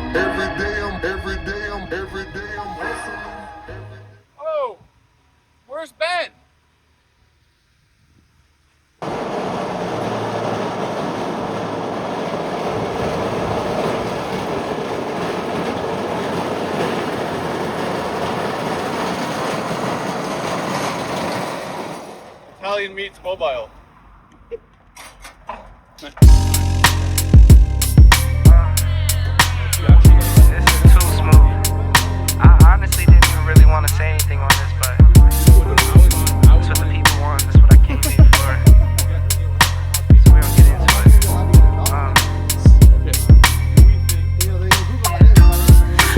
I'm hustling. Oh, where's Ben? Italian meets mobile. Honestly didn't even really want to say anything on this, but that's what the people want. That's what I came here for. So we don't get into it.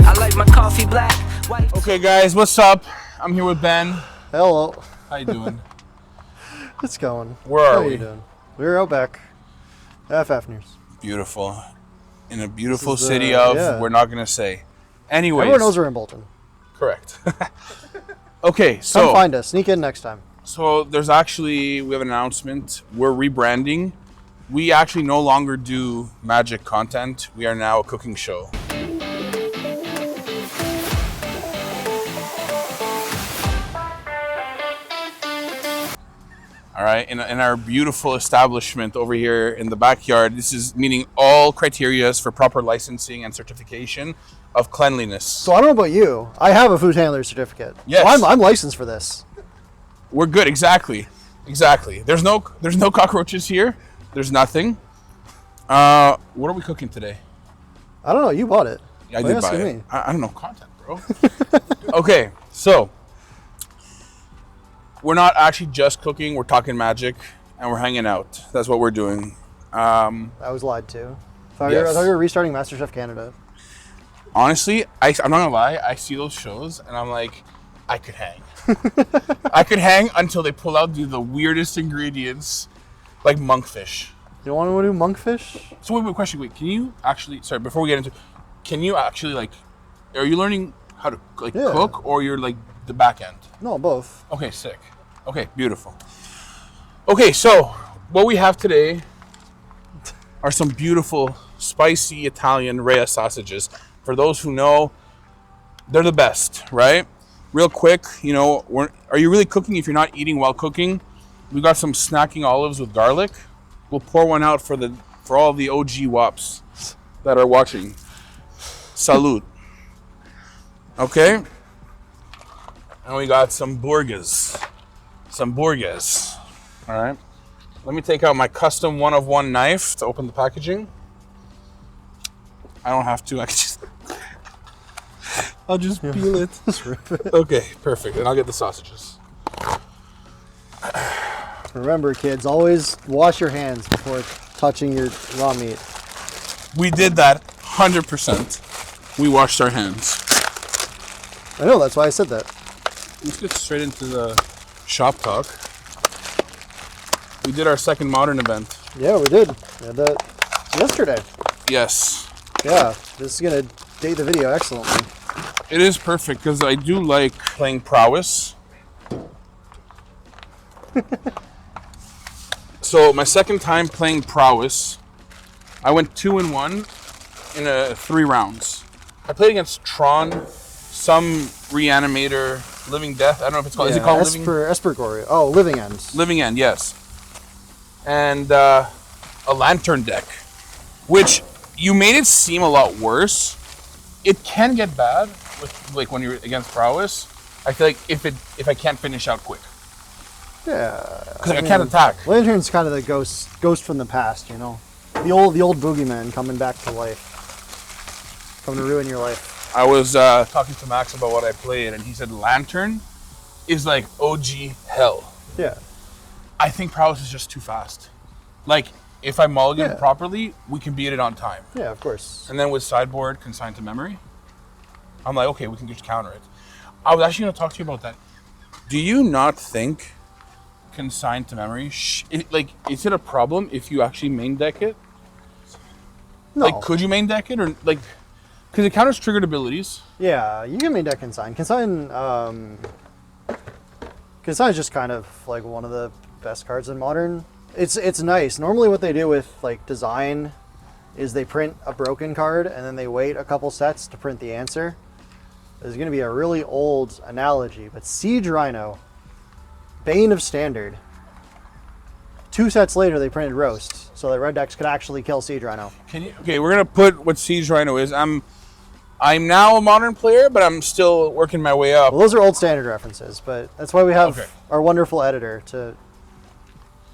I like my coffee black, white. Okay, guys, what's up? I'm here with Ben. Hello. How you doing? It's going. Where are How we? you doing? We're out back at Fafnir's. Beautiful. In a beautiful This is, city of, yeah. we're not going to say. Anyways. Everyone knows we're in Bolton. Correct. Okay, so. Come find us. Sneak in next time. So we have an announcement. We're rebranding. We actually no longer do magic content. We are now a cooking show. All right, in our beautiful establishment over here in the backyard, this is meeting all criteria for proper licensing and certification of cleanliness. So I don't know about you. I have a food handler certificate. Yes. So I'm licensed for this. We're good, exactly. There's no cockroaches here. There's nothing. What are we cooking today? I don't know. You bought it. Yeah, I Why did you buy asking it. me? I don't know content, bro. Okay, so we're not actually just cooking. We're talking magic, and we're hanging out. That's what we're doing. I was lied to. I Yes. thought you were restarting MasterChef Canada. Honestly, I'm not gonna lie. I see those shows, and I'm like, I could hang. I could hang until they pull out the weirdest ingredients, like monkfish. You don't want to do monkfish? So wait, question. Wait, can you actually? Sorry, before we get into, can you actually Are you learning how to Yeah. cook, or you're the back end? No, both. Okay, sick. Okay, beautiful. Okay, so what we have today are some beautiful, spicy Italian Rhea sausages. For those who know, they're the best, right? Real quick, are you really cooking if you're not eating while cooking? We got some snacking olives with garlic. We'll pour one out for all the OG WAPs that are watching. Salute. Okay? And we got some burgers. All right. Let me take out my custom 1-of-1 knife to open the packaging. I don't have to. I'll just peel it. Just rip it. Okay, perfect. And I'll get the sausages. Remember, kids, always wash your hands before touching your raw meat. We did that 100%. We washed our hands. I know, that's why I said that. Let's get straight into the shop talk. We did our second modern event. Yeah, we did. We had that yesterday. Yes. Yeah, this is going to date the video excellently. It is perfect because I do like playing prowess. So my second time playing prowess, I went 2-1 in 3 rounds. I played against Tron, some reanimator, Living Death. I don't know if it's called. Is it called Living? Espergory. Oh, Living End. Living End, yes. And a Lantern deck, which you made it seem a lot worse. It can get bad with when you're against prowess. I feel like if I can't finish out quick. Yeah. Because I can't attack. Lantern's kind of the ghost from the past, The old boogeyman coming back to life. Coming to ruin your life. I was talking to Max about what I played, and he said Lantern is like OG hell. Yeah. I think prowess is just too fast. If I mulligan properly, we can beat it on time. Yeah, of course. And then with sideboard consigned to memory, I'm like, okay, we can just counter it. I was actually going to talk to you about that. Do you not think consigned to memory, is it a problem if you actually main deck it? No. Could you main deck it or because it counters triggered abilities? Yeah, you can main deck Consign. Consign is just kind of one of the best cards in Modern. It's nice. Normally what they do with design is they print a broken card and then they wait a couple sets to print the answer. There's going to be a really old analogy, but Siege Rhino, Bane of Standard. 2 sets later, they printed Roast, so that red decks could actually kill Siege Rhino. Okay, we're gonna put what Siege Rhino is. I'm now a modern player, but I'm still working my way up. Well, those are old Standard references, but that's why we have our wonderful editor to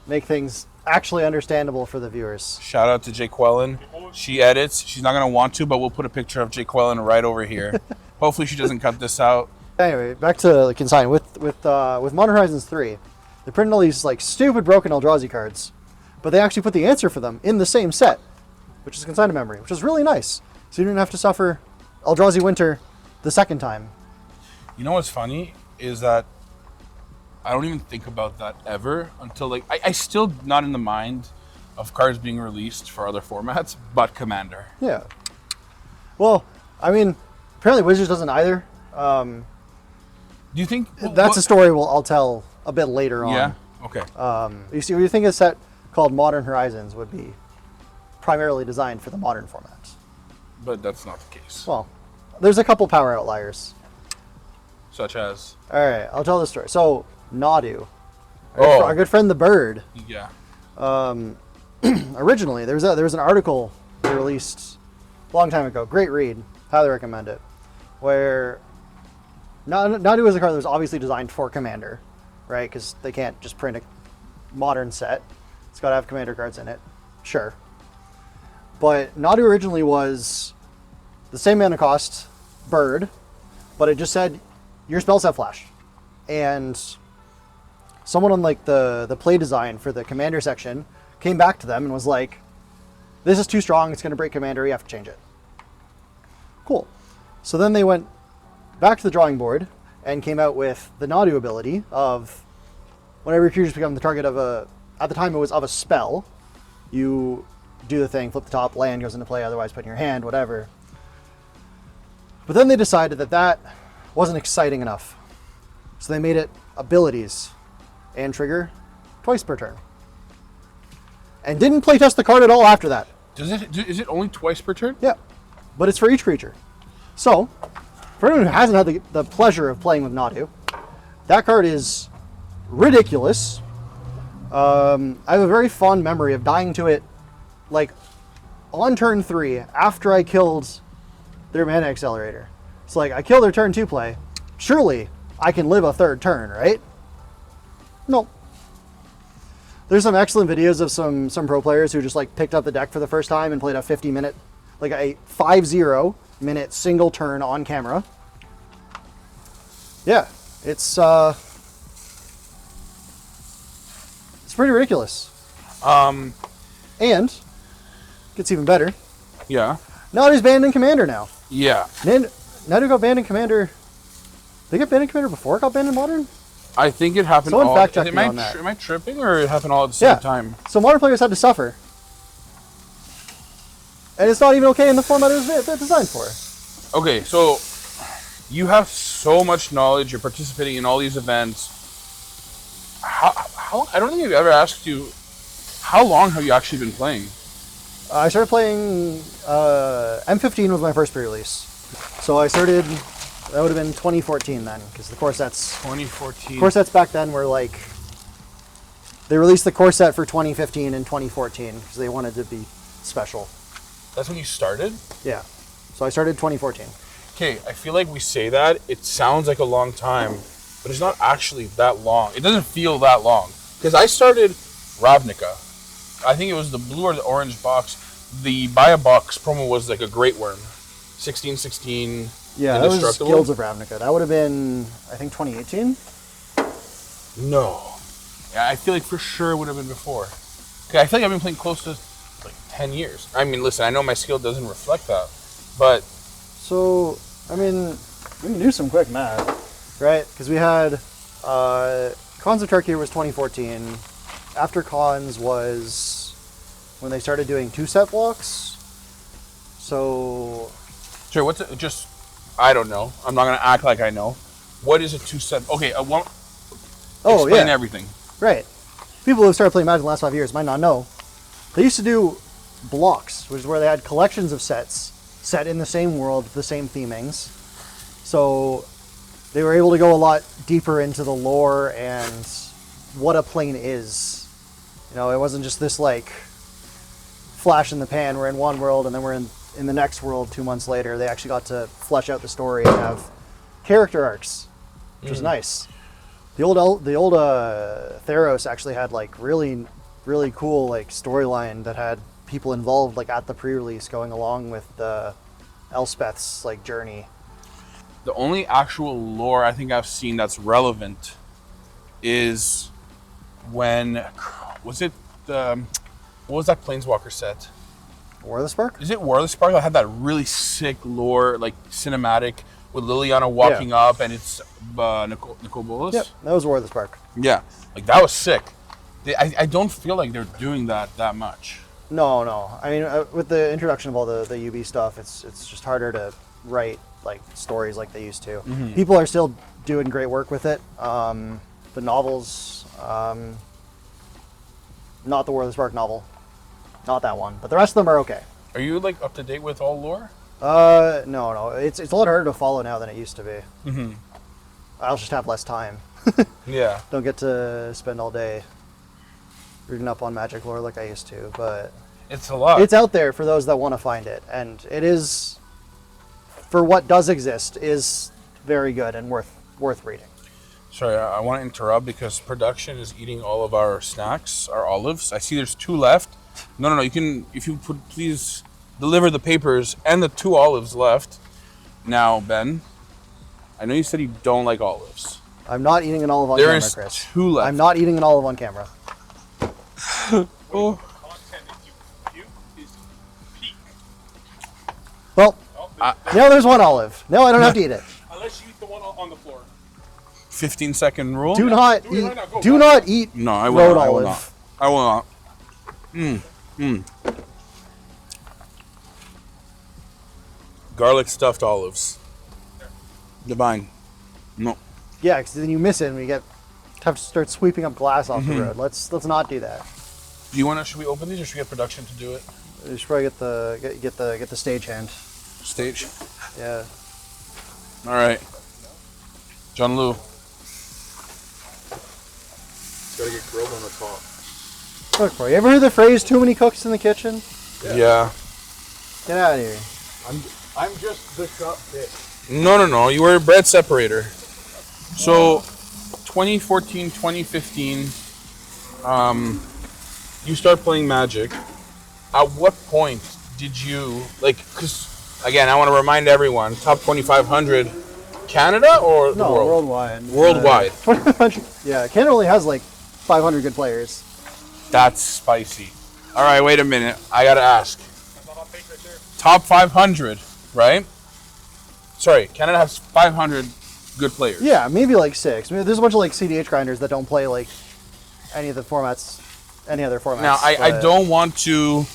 make things actually understandable for the viewers. Shout out to Jaqueline. She edits. She's not gonna want to, but we'll put a picture of Jaqueline right over here. Hopefully, she doesn't cut this out. Anyway, back to the consign with Modern Horizons 3. They printed all these like stupid broken Eldrazi cards, but they actually put the answer for them in the same set, which is consigned to memory, which is really nice. So you didn't have to suffer Eldrazi Winter the second time. You know what's funny is that I don't even think about that ever until like I still not in the mind of cards being released for other formats, but Commander. Yeah. Well, I mean, apparently Wizards doesn't either. Do you think that's a story I'll tell a bit later on? Yeah. Okay. You think a set called Modern Horizons would be primarily designed for the modern format? But that's not the case. Well, there's a couple power outliers. Such as? All right, I'll tell the story. So, Nadu, our good friend the Bird. Yeah. Originally, there was an article they released a long time ago. Great read. Highly recommend it. Where Nadu is a card that was obviously designed for Commander, right? Because they can't just print a modern set. It's got to have Commander cards in it. Sure. But Nadu originally was the same mana cost, Bird, but it just said your spells have flash. And someone on like the play design for the Commander section came back to them and was like, this is too strong, it's going to break Commander, you have to change it. Cool. So then they went back to the drawing board and came out with the Nadu ability of whenever your creatures become the target of at the time it was of a spell, you do the thing, flip the top, land goes into play, otherwise put in your hand, whatever. But then they decided that wasn't exciting enough. So they made it abilities and trigger twice per turn. And didn't playtest the card at all after that. Is it only twice per turn? Yeah. But it's for each creature. So, for anyone who hasn't had the pleasure of playing with Nadu, that card is ridiculous. I have a very fond memory of dying to it like on turn 3 after I killed their mana accelerator. So like I killed their turn 2 play. Surely I can live a third turn, right? Nope. There's some excellent videos of some pro players who just like picked up the deck for the first time and played a 50-minute, like a 50-minute single turn on camera. Yeah, it's pretty ridiculous. And gets even better. Yeah. Nadu's banned in Commander now. Yeah. Nadu got banned in Commander. They got banned in Commander before it got banned in Modern? I think it happened Someone all... fact-check me on that. Am I tripping, or it happened all at the same time? So Modern players had to suffer. And it's not even okay in the format it was designed for. Okay, so you have so much knowledge. You're participating in all these events. How I don't think I've ever asked you, how long have you actually been playing? I started playing... M15 was my first pre-release. So I started... That would have been 2014 then, because the core sets... 2014. Core sets back then were like... They released the core set for 2015 and 2014, because they wanted to be special. That's when you started? Yeah. So I started 2014. Okay, I feel like we say that, it sounds like a long time, but it's not actually that long. It doesn't feel that long. Because I started Ravnica. I think it was the blue or the orange box. The buy a box promo was like a Great Worm. 1616. Yeah, that was Guilds of Ravnica. That would have been, I think, 2018? No. Yeah, I feel like for sure it would have been before. Okay, I feel like I've been playing close to like 10 years. I mean, listen, I know my skill doesn't reflect that, but... So, I mean, we can do some quick math, right? Because we had Cons of Turkey was 2014. After Cons was when they started doing 2-set blocks. So... Sure, what's it? Just... I don't know. I'm not going to act like I know. What is a 2-set? Okay, explain everything. Right. People who have started playing Magic in the last 5 years might not know. They used to do blocks, which is where they had collections of sets set in the same world, the same themings. So they were able to go a lot deeper into the lore and what a plane is. You know, it wasn't just this like flash in the pan. We're in one world and then we're in the next world 2 months later. They actually got to flesh out the story and have character arcs, which was nice. The old Theros actually had like really cool like storyline that had people involved like at the pre-release going along with the Elspeth's like journey. The only actual lore I think I've seen that's relevant is when was it what was that Planeswalker set? War of the Spark? Is it War of the Spark? I had that really sick lore, like cinematic with Liliana walking up and it's Nicole Bolas. Yep, that was War of the Spark. Yeah, like that was sick. I don't feel like they're doing that much. No. I mean, with the introduction of all the UB stuff, it's just harder to write like stories like they used to. People are still doing great work with it. The novels, not the War of the Spark novel, not that one, but the rest of them are okay. Are you like up to date with all lore? No. It's a lot harder to follow now than it used to be. I'll just have less time. Yeah. Don't get to spend all day reading up on Magic lore like I used to, but It's a lot. it's out there for those that want to find it, and it is, for what does exist, is very good and worth reading. Sorry, I want to interrupt because production is eating all of our snacks, our olives. I see there's 2 left. No. You can, if you could please deliver the papers and the 2 olives left. Now, Ben, I know you said you don't like olives. I'm not eating an olive on There camera, is Chris. 2 left. I'm not eating an olive on camera. Oh. Well, now there's 1 olive. No, I don't have to eat it. Unless you eat the one on the floor. 15-second rule. Do not Do it eat. right now, go, Do go. not eat. No, I will. road Not. I will olive. not. I will not. Garlic stuffed olives. Divine. No. Yeah, because then you miss it, and we have to start sweeping up glass off the road. Let's not do that. Do you want to? Should we open these, or should we get production to do it? We should probably get the stagehand. Stage. Yeah. All right. John Lou. It's gotta get grilled on the top. Look, bro. You ever heard the phrase "too many cooks in the kitchen"? Yeah. Get out of here. I'm just the shop pick. No. You were a bread separator. So, 2014, 2015, you start playing Magic. At what point did you, like, because, again, I want to remind everyone, top 2,500, Canada or the No, world? worldwide. Worldwide. 2,500. Yeah, Canada only has like 500 good players. That's spicy. All right, wait a minute. I got to ask. Top 500, right? Sorry, Canada has 500 good players. Yeah, maybe like 6. I mean, there's a bunch of like CDH grinders that don't play like any other formats. Now, I don't want to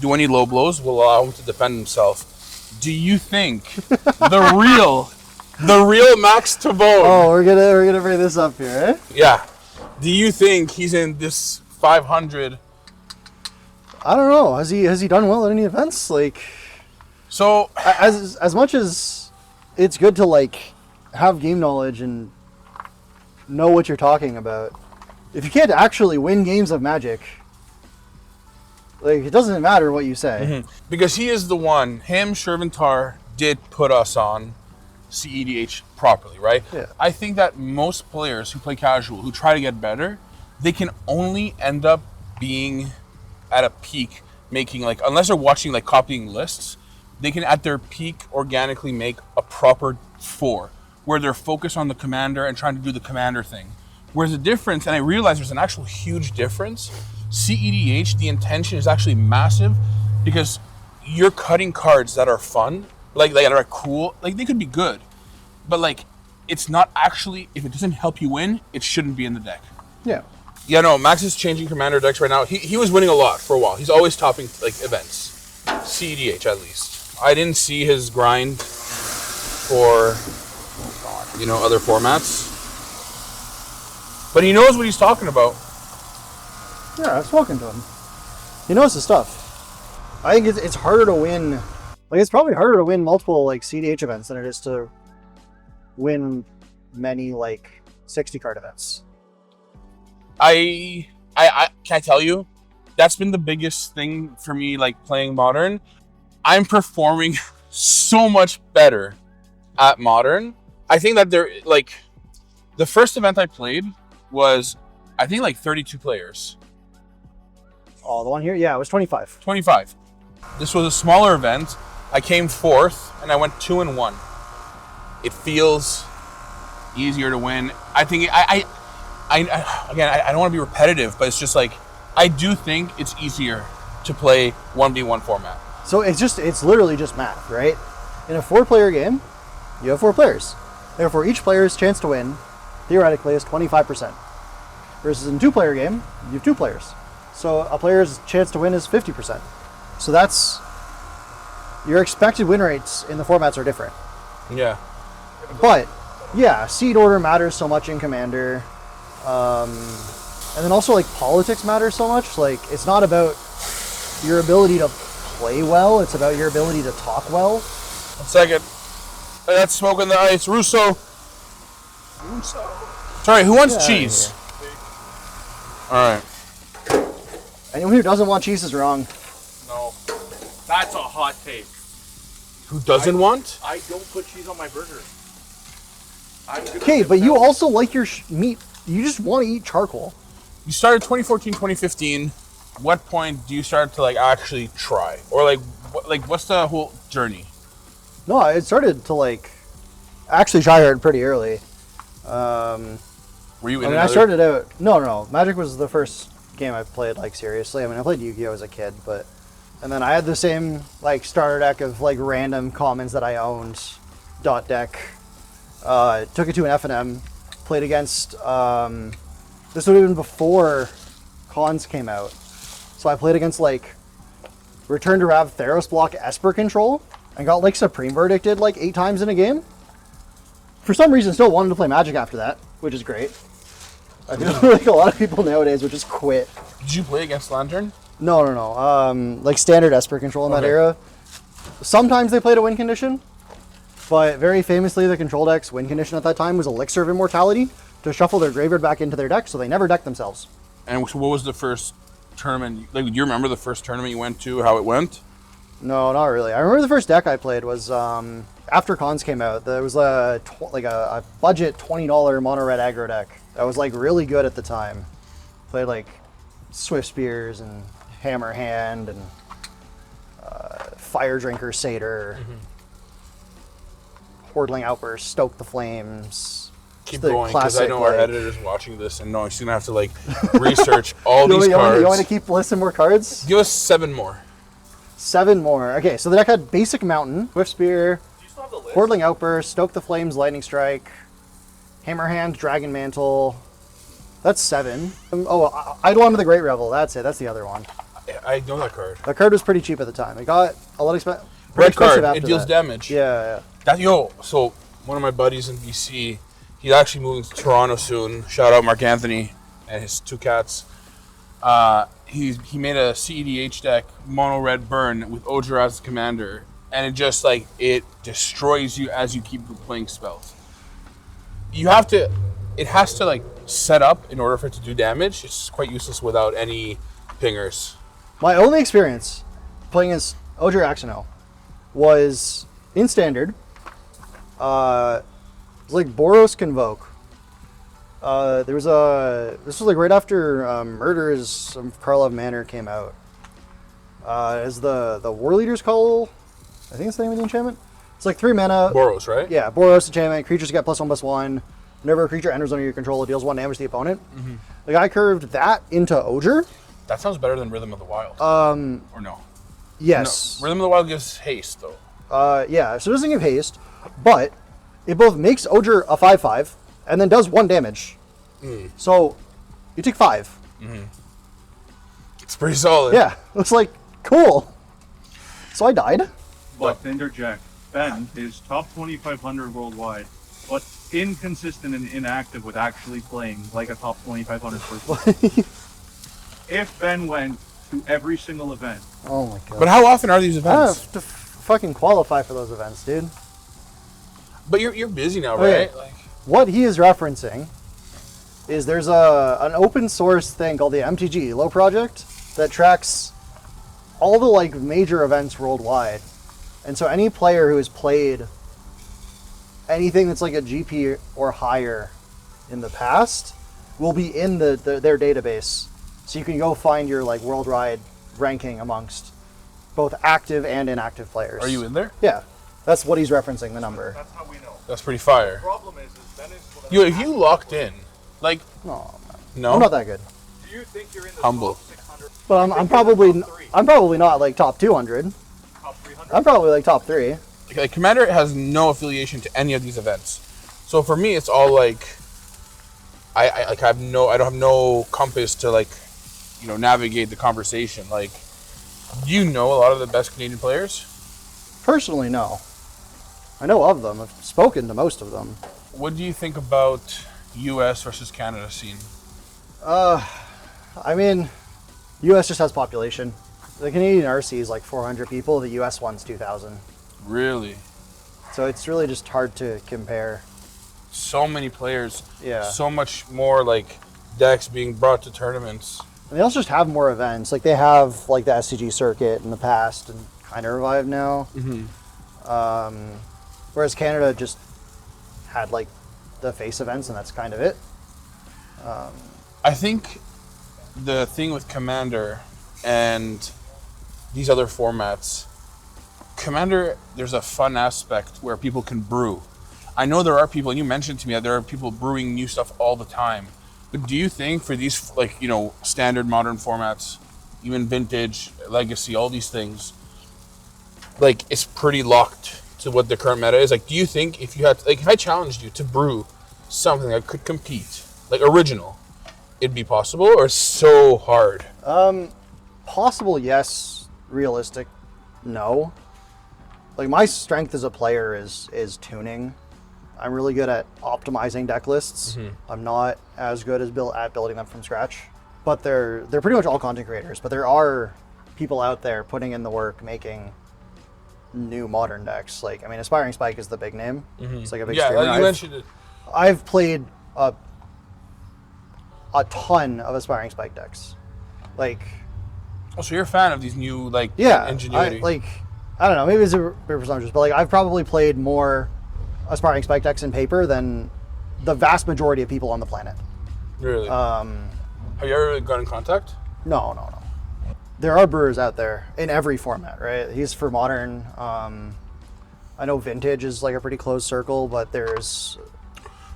do any low blows. We'll allow him to defend himself. Do you think the real Max Tavone? Oh, we're gonna bring this up here, eh? Yeah. Do you think he's in this 500? I don't know. Has he done well at any events? Like, So, as much as it's good to like have game knowledge and know what you're talking about, if you can't actually win games of Magic, like, it doesn't matter what you say. because he is the one, him, Shervintar, did put us on CEDH properly, right? Yeah. I think that most players who play casual, who try to get better, they can only end up being at a peak, making like, unless they're watching like copying lists, they can at their peak organically make a proper 4, where they're focused on the commander and trying to do the commander thing. Whereas the difference, and I realize there's an actual huge difference, CEDH, the intention is actually massive because you're cutting cards that are fun, like that are cool, like they could be good, but like it's not actually, if it doesn't help you win, it shouldn't be in the deck. Yeah. Yeah, no, Max is changing commander decks right now. He was winning a lot for a while. He's always topping like events, CEDH at least. I didn't see his grind for, other formats. But he knows what he's talking about. Yeah, I've spoken to him. He knows his stuff. I think it's harder to win. Like, it's probably harder to win multiple like CDH events than it is to win many like 60 card events. I can I tell you, that's been the biggest thing for me, like playing Modern. I'm performing so much better at Modern. I think that the first event I played was, I think, like 32 players. Oh, the one here? Yeah, it was 25. 25. This was a smaller event. I came fourth and I went 2-1. It feels easier to win. I think I don't want to be repetitive, but it's just like, I do think it's easier to play 1v1 format. So it's literally just math, right? In a 4-player game, you have 4 players. Therefore, each player's chance to win, theoretically, is 25%. Versus in a 2-player game, you have 2 players. So a player's chance to win is 50%. So that's... Your expected win rates in the formats are different. Yeah. But, yeah, seed order matters so much in Commander. And then also, like, politics matters so much. Like, it's not about your ability to play well, it's about your ability to talk well. 1 second. That's smoke on the ice. Russo. Sorry, who wants cheese? Alright. Anyone who doesn't want cheese is wrong. No. That's a hot take. Who doesn't want? I don't put cheese on my burger. Okay, but you also like your meat. You just want to eat charcoal. You started 2014, 2015. What point do you start to like actually try? Or what's the whole journey? No, it started to like actually try hard pretty early. Were you in I started out... No. Magic was the first game I played like seriously. I mean, I played Yu-Gi-Oh! As a kid, but... And then I had the same like starter deck of like random commons that I owned. Dot deck. Took it to an F&M. Played against... this would have been before Cons came out. So I played against like Return to Rav Theros block Esper control. And got like Supreme Verdicted like 8 times in a game. For some reason, still wanted to play Magic after that, which is great. I feel like a lot of people nowadays would just quit. Did you play against Lantern? No. Like standard Esper control in that era. Sometimes they played a win condition, but very famously the control deck's win condition at that time was Elixir of Immortality to shuffle their graveyard back into their deck, so they never decked themselves. And so what was the first tournament? Like, do you remember the first tournament you went to, how it went? No, not really. I remember the first deck I played was after Cons came out. There was a budget $20 mono red aggro deck that was like really good at the time. Played like Swift Spears and Hammer Hand and Fire Drinker Satyr, Hordling Outburst, Stoke the Flames. Keep going, because I know our editor's watching this and knowing she's gonna have to like research all these cards. You want to keep listing more cards? Give us 7 more. 7 more. Okay, so the deck had Basic Mountain, Swift Spear, Hordling Outburst, Stoke the Flames, Lightning Strike, Hammer Hand, Dragon Mantle. That's 7. Idle Onto the Great Revel. That's it. That's the other one. I know that card. That card was pretty cheap at the time. It got a lot expensive. Red card. It deals damage. Yeah. So one of my buddies in BC, he's actually moving to Toronto soon. Shout out Mark Anthony and his 2 cats. He made a CEDH deck, mono red burn with Ojir as the commander, and it just like it destroys you as you keep playing spells. It has to like set up in order for it to do damage. It's quite useless without any pingers. My only experience playing as Ojir Axino was in standard. It was like Boros Convoke. This was like right after Murders of Karlov Manor came out. As the War Leader's Call, I think it's the name of the enchantment. It's like 3 mana. Boros, right? Yeah, Boros enchantment. Creatures get +1/+1. Whenever a creature enters under your control, it deals 1 damage to the opponent. Mm-hmm. Like I curved that into Ojir. That sounds better than Rhythm of the Wild. Or no? Yes. No, Rhythm of the Wild gives haste though. Yeah, so it doesn't give haste, but it both makes Ojir a 5/5 and then does 1 damage. So you take 5. Mm-hmm. It's pretty solid. Yeah, it's like cool. So I died. But to interject, Ben is top 2,500 worldwide, but inconsistent and inactive with actually playing like a top 2,500 person. If Ben went to every single event. Oh my god. But how often are these I events? have to fucking qualify for those events, dude. But you're busy now, Okay. right? Like, What he is referencing is there's an open source thing called the MTG Low project that tracks all the like major events worldwide. And so any player who has played anything that's like a GP or higher in the past will be in their database. So you can go find your like worldwide ranking amongst both active and inactive players. are you in there? Yeah. That's what he's referencing, the number. That's how we know. That's pretty fire. The problem is then it's what If you locked in, like, No, no, I'm not that good. do you think you're in the Humble. top 600? But I'm probably not like top 200. Top 300? I'm probably like top 3. like Commander has no affiliation to any of these events. So for me, it's all like, I don't have no compass to like, navigate the conversation. Like, do you know a lot of the best Canadian players? Personally, no. I know of them. I've spoken to most of them. What do you think about U.S. versus Canada scene? I mean, U.S. just has population. The Canadian RC is like 400 people. The U.S. one's 2,000. Really? So it's really just hard to compare. So many players. Yeah. So much more like decks being brought to tournaments. And they also just have more events. Like they have like the SCG circuit in the past and kind of revived now. Mm-hmm. Whereas Canada just had like the face events and that's kind of it. I think the thing with Commander and these other formats, Commander, there's a fun aspect where people can brew. I know there are people, and you mentioned to me that there are people brewing new stuff all the time. But do you think for these, like, standard modern formats, even vintage, legacy, all these things, like, it's pretty locked to what the current meta is? Like, do you think if I challenged you to brew something that could compete, like original, it'd be possible, or so hard? Possible, yes. Realistic, no. Like my strength as a player is tuning. I'm really good at optimizing deck lists. I'm not as good as at building them from scratch. But they're pretty much all content creators. But there are people out there putting in the work, making new modern decks. Like, I mean, Aspiring Spike is the big name. It's like a big streamer. Yeah, you mentioned it. I've played a ton of Aspiring Spike decks. Like, Oh, so you're a fan of these new, like, yeah, ingenuity. I don't know, maybe it's a bit presumptuous, but like I've probably played more Aspiring Spike decks in paper than the vast majority of people on the planet. Really? Have you ever got in contact? No. There are brewers out there in every format, right? He's for modern. I know vintage is like a pretty closed circle, but there's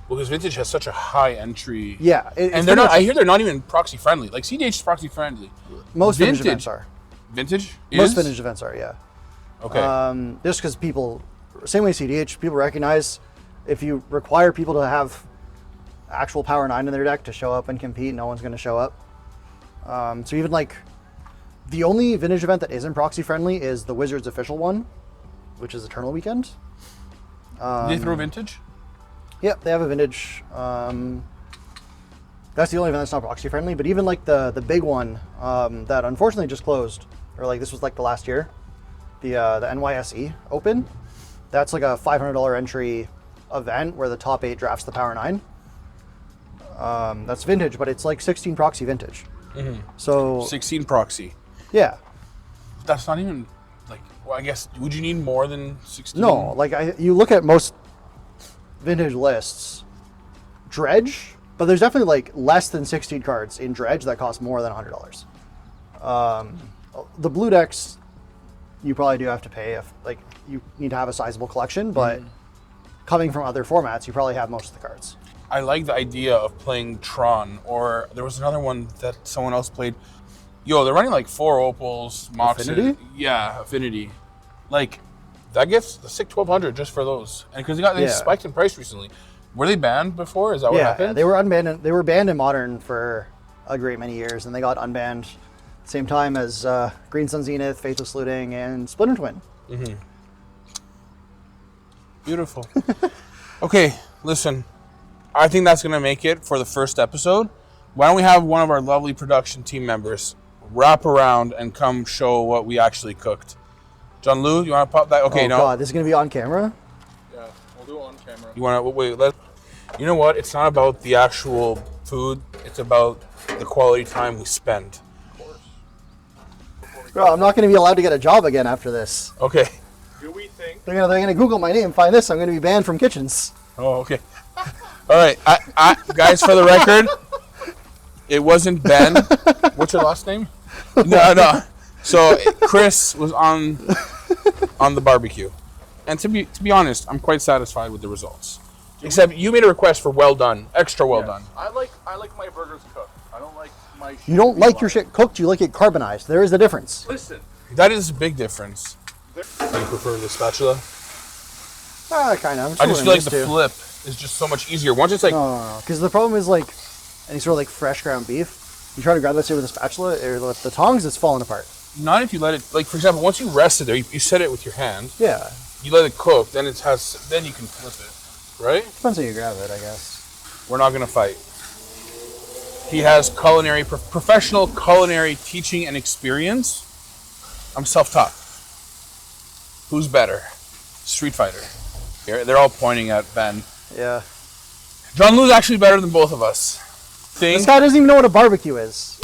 Well, because vintage has such a high entry. yeah, And they're not. I hear they're not even proxy friendly. Like CDH is proxy friendly. most vintage events are. Vintage. Most vintage events are, yeah. Okay. Just because people, same way CDH, people recognize if you require people to have actual Power 9 in their deck to show up and compete, no one's going to show up. So even like the only vintage event that isn't proxy friendly is the Wizards official one, which is Eternal Weekend. Did they throw vintage? Yep, they have a vintage. That's the only event that's not proxy friendly. But even like the big one that unfortunately just closed, or like this was like the last year, the NYSE Open. That's like a $500 entry event where the top 8 drafts the Power 9. That's vintage, but it's like 16 proxy vintage. So 16 proxy. yeah, That's not even like. Well, I guess would you need more than 16? no, like you look at most vintage lists, Dredge, but there's definitely like less than 16 cards in Dredge that cost more than $100. The blue decks, you probably do have to pay if like you need to have a sizable collection, but coming from other formats, you probably have most of the cards. I like the idea of playing Tron, or there was another one that someone else played. Yo, they're running like 4 opals, Moxes. Affinity? Yeah, Affinity. Like, that gets the sick 1,200 just for those. And because they Yeah. spiked in price recently. Were they banned before? Is that what Yeah, happened? they were unbanned. They were banned in Modern for a great many years, and they got unbanned same time as Green Sun Zenith, Faithless Looting, and Splinter Twin. Beautiful. Okay, listen. I think that's going to make it for the first episode. Why don't we have one of our lovely production team members wrap around and come show what we actually cooked. John Lou, you want to pop that? Okay, Oh no. God, this is gonna be on camera. Yeah, we'll do it on camera. You want to wait? You know what? It's not about the actual food. It's about the quality time we spend. Bro, I'm not gonna be allowed to get a job again after this. Okay. Do we think? They're gonna Google my name, find this. I'm gonna be banned from kitchens. Oh, okay. All right, guys. For the record, it wasn't Ben. What's your last name? No. So Kris was on the barbecue, and to be honest, I'm quite satisfied with the results. Except you made a request for well done, extra well done. I like my burgers cooked. I don't like my. You don't like your shit cooked. You like it carbonized. There is a difference. Listen. That is a big difference. Do you prefer the spatula? Kind of. I just feel like the flip is just so much easier. Once it's like, No. Because the problem is like any sort of like fresh ground beef. You try to grab that shit with a spatula or the tongs, it's falling apart. not if you let it, like for example, once you rest it there, you set it with your hand. Yeah. You let it cook, then it has, then you can flip it, right? Depends how you grab it, I guess. We're not gonna fight. He has professional culinary teaching and experience. I'm self-taught. Who's better? Street Fighter. They're all pointing at Ben. Yeah. John Lou's actually better than both of us. This guy doesn't even know what a barbecue is.